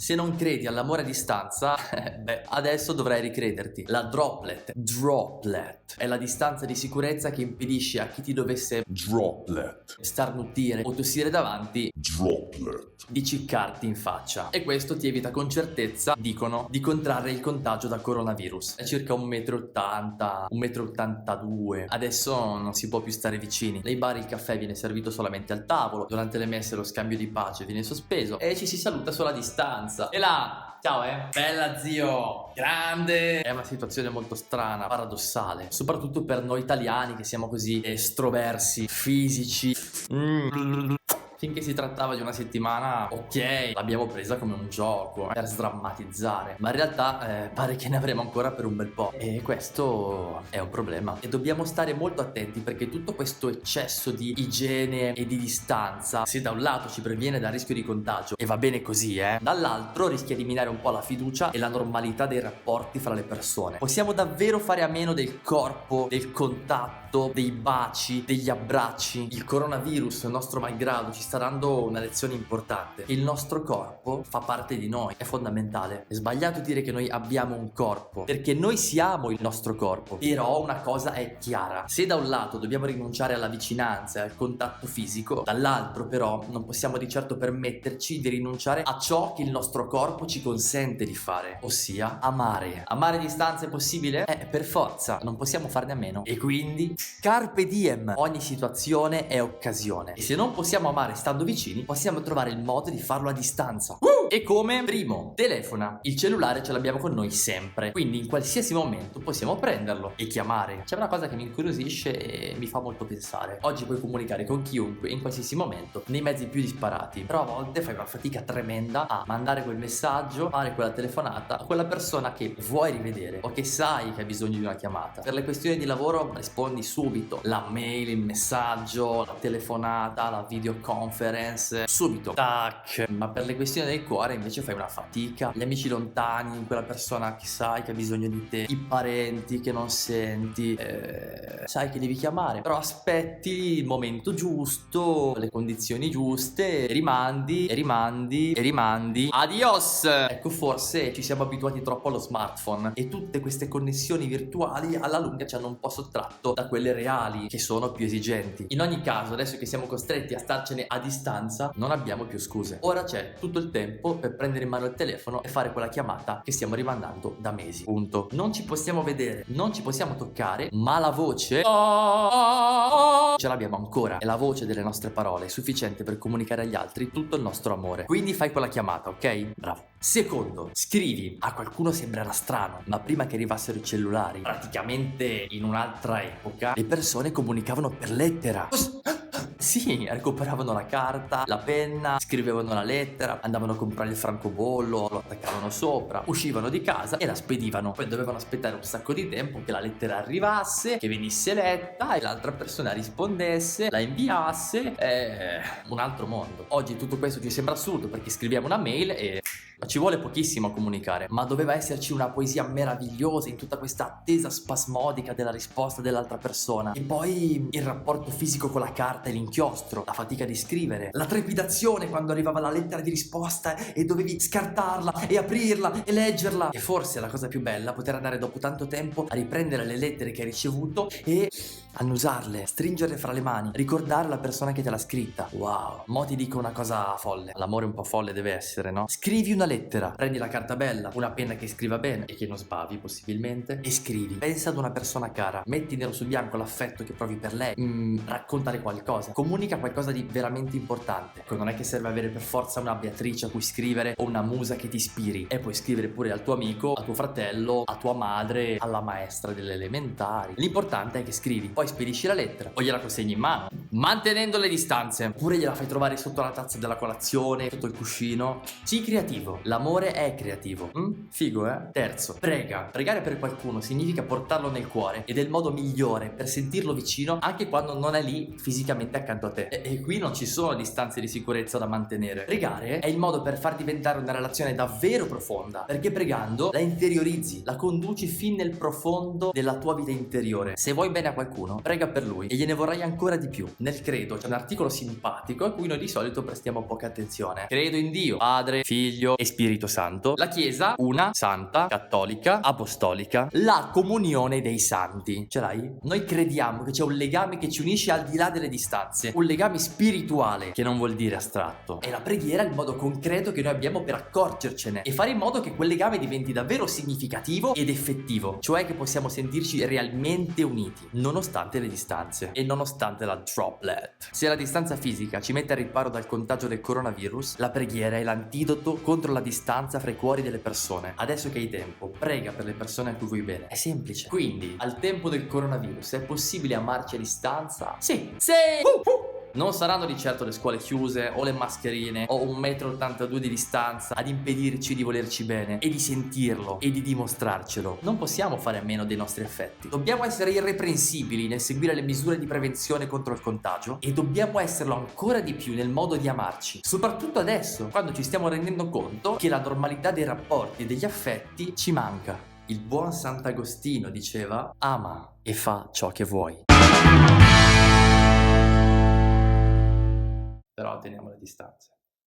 Se non credi all'amore a distanza, beh, adesso dovrai ricrederti. La droplet è la distanza di sicurezza che impedisce a chi ti dovesse starnutire o tossire davanti di ciccarti in faccia. E questo ti evita con certezza, dicono, di contrarre il contagio da coronavirus. È circa 1,80 m, 1,82 m. Adesso non si può più stare vicini. Nei bar il caffè viene servito solamente al tavolo. Durante le messe lo scambio di pace viene sospeso e ci si saluta solo a distanza. E là, ciao bella zio, grande. È una situazione molto strana, paradossale, soprattutto per noi italiani che siamo così estroversi, fisici. Finché si trattava di una settimana, ok, l'abbiamo presa come un gioco per sdrammatizzare, ma in realtà pare che ne avremo ancora per un bel po', e questo è un problema. E dobbiamo stare molto attenti, perché tutto questo eccesso di igiene e di distanza, se da un lato ci previene dal rischio di contagio, e va bene così, dall'altro rischia di minare un po' la fiducia e la normalità dei rapporti fra le persone. Possiamo davvero fare a meno del corpo, del contatto, dei baci, degli abbracci? Il coronavirus, nostro malgrado, ci sta dando una lezione importante. Il nostro corpo fa parte di noi, è fondamentale. È sbagliato dire che noi abbiamo un corpo, perché noi siamo il nostro corpo. Però una cosa è chiara: se da un lato dobbiamo rinunciare alla vicinanza e al contatto fisico, dall'altro però non possiamo di certo permetterci di rinunciare a ciò che il nostro corpo ci consente di fare, ossia amare. Amare a distanza è possibile? Per forza, non possiamo farne a meno. E quindi carpe diem, ogni situazione è occasione, e se non possiamo amare stando vicini, possiamo trovare il modo di farlo a distanza. E come? Primo, telefona. Il cellulare ce l'abbiamo con noi sempre, quindi in qualsiasi momento possiamo prenderlo e chiamare. C'è una cosa che mi incuriosisce e mi fa molto pensare: oggi puoi comunicare con chiunque in qualsiasi momento, nei mezzi più disparati, però a volte fai una fatica tremenda a mandare quel messaggio, fare quella telefonata a quella persona che vuoi rivedere o che sai che ha bisogno di una chiamata. Per le questioni di lavoro rispondi subito, la mail, il messaggio, la telefonata, la videoconference, subito, tac. Ma per le questioni del cuore invece fai una fatica. Gli amici lontani, quella persona che sai che ha bisogno di te, i parenti che non senti, sai che devi chiamare, però aspetti il momento giusto, le condizioni giuste, rimandi e rimandi e rimandi. Adios! Ecco, forse ci siamo abituati troppo allo smartphone, e tutte queste connessioni virtuali alla lunga ci hanno un po' sottratto da quelle reali, che sono più esigenti. In ogni caso, adesso che siamo costretti a starcene a distanza, non abbiamo più scuse. Ora c'è tutto il tempo per prendere in mano il telefono e fare quella chiamata che stiamo rimandando da mesi. Punto. Non ci possiamo vedere, non ci possiamo toccare, ma la voce ce l'abbiamo ancora, e la voce delle nostre parole è sufficiente per comunicare agli altri tutto il nostro amore. Quindi fai quella chiamata, ok? Bravo. Secondo, scrivi. A qualcuno sembrerà strano, ma prima che arrivassero i cellulari, praticamente in un'altra epoca, le persone comunicavano per lettera. Sì, recuperavano la carta, la penna, scrivevano la lettera, andavano a comprare il francobollo, lo attaccavano sopra, uscivano di casa e la spedivano. Poi dovevano aspettare un sacco di tempo che la lettera arrivasse, che venisse letta e l'altra persona rispondesse, la inviasse. Un altro mondo. Oggi tutto questo ci sembra assurdo, perché scriviamo una mail e ci vuole pochissimo a comunicare, ma doveva esserci una poesia meravigliosa in tutta questa attesa spasmodica della risposta dell'altra persona. E poi il rapporto fisico con la carta e l'inchiostro, la fatica di scrivere, la trepidazione quando arrivava la lettera di risposta e dovevi scartarla e aprirla e leggerla. E forse la cosa più bella, poter andare dopo tanto tempo a riprendere le lettere che hai ricevuto e annusarle, stringerle fra le mani, ricordare la persona che te l'ha scritta. Wow. Mo ti dico una cosa folle, l'amore un po' folle deve essere, no? Scrivi una lettera, prendi la carta bella, una penna che scriva bene e che non sbavi possibilmente, e scrivi. Pensa ad una persona cara, metti nero su bianco l'affetto che provi per lei, raccontale qualcosa, comunica qualcosa di veramente importante. Non è che serve avere per forza una Beatrice a cui scrivere o una musa che ti ispiri, e puoi scrivere pure al tuo amico, a tuo fratello, a tua madre, alla maestra delle elementari. L'importante è che scrivi, poi spedisci la lettera o gliela consegni in mano, mantenendo le distanze, oppure gliela fai trovare sotto la tazza della colazione, sotto il cuscino. Sii creativo, l'amore è creativo. Figo, eh? Terzo, prega. Pregare per qualcuno significa portarlo nel cuore, ed è il modo migliore per sentirlo vicino anche quando non è lì fisicamente accanto a te. E qui non ci sono distanze di sicurezza da mantenere. Pregare è il modo per far diventare una relazione davvero profonda, perché pregando la interiorizzi, la conduci fin nel profondo della tua vita interiore. Se vuoi bene a qualcuno, qualcuno, prega per lui e gliene vorrai ancora di più. Nel credo c'è un articolo simpatico a cui noi di solito prestiamo poca attenzione. Credo in Dio, Padre, Figlio e Spirito Santo. La Chiesa, una, santa, cattolica, apostolica, la comunione dei santi. Ce l'hai? Noi crediamo che c'è un legame che ci unisce al di là delle distanze, un legame spirituale, che non vuol dire astratto. E la preghiera è il modo concreto che noi abbiamo per accorgercene e fare in modo che quel legame diventi davvero significativo ed effettivo, cioè che possiamo sentirci realmente uniti, nonostante le distanze e nonostante la droplet. Se la distanza fisica ci mette a riparo dal contagio del coronavirus, la preghiera è l'antidoto contro la distanza fra i cuori delle persone. Adesso che hai tempo, prega per le persone a cui vuoi bene. È semplice. Quindi, al tempo del coronavirus, è possibile amarci a distanza? Sì! Sì! Non saranno di certo le scuole chiuse o le mascherine o 1,82 m di distanza ad impedirci di volerci bene e di sentirlo e di dimostrarcelo. Non possiamo fare a meno dei nostri affetti. Dobbiamo essere irreprensibili nel seguire le misure di prevenzione contro il contagio e dobbiamo esserlo ancora di più nel modo di amarci. Soprattutto adesso, quando ci stiamo rendendo conto che la normalità dei rapporti e degli affetti ci manca. Il buon Sant'Agostino diceva: ama e fa ciò che vuoi. Però teniamo le distanze.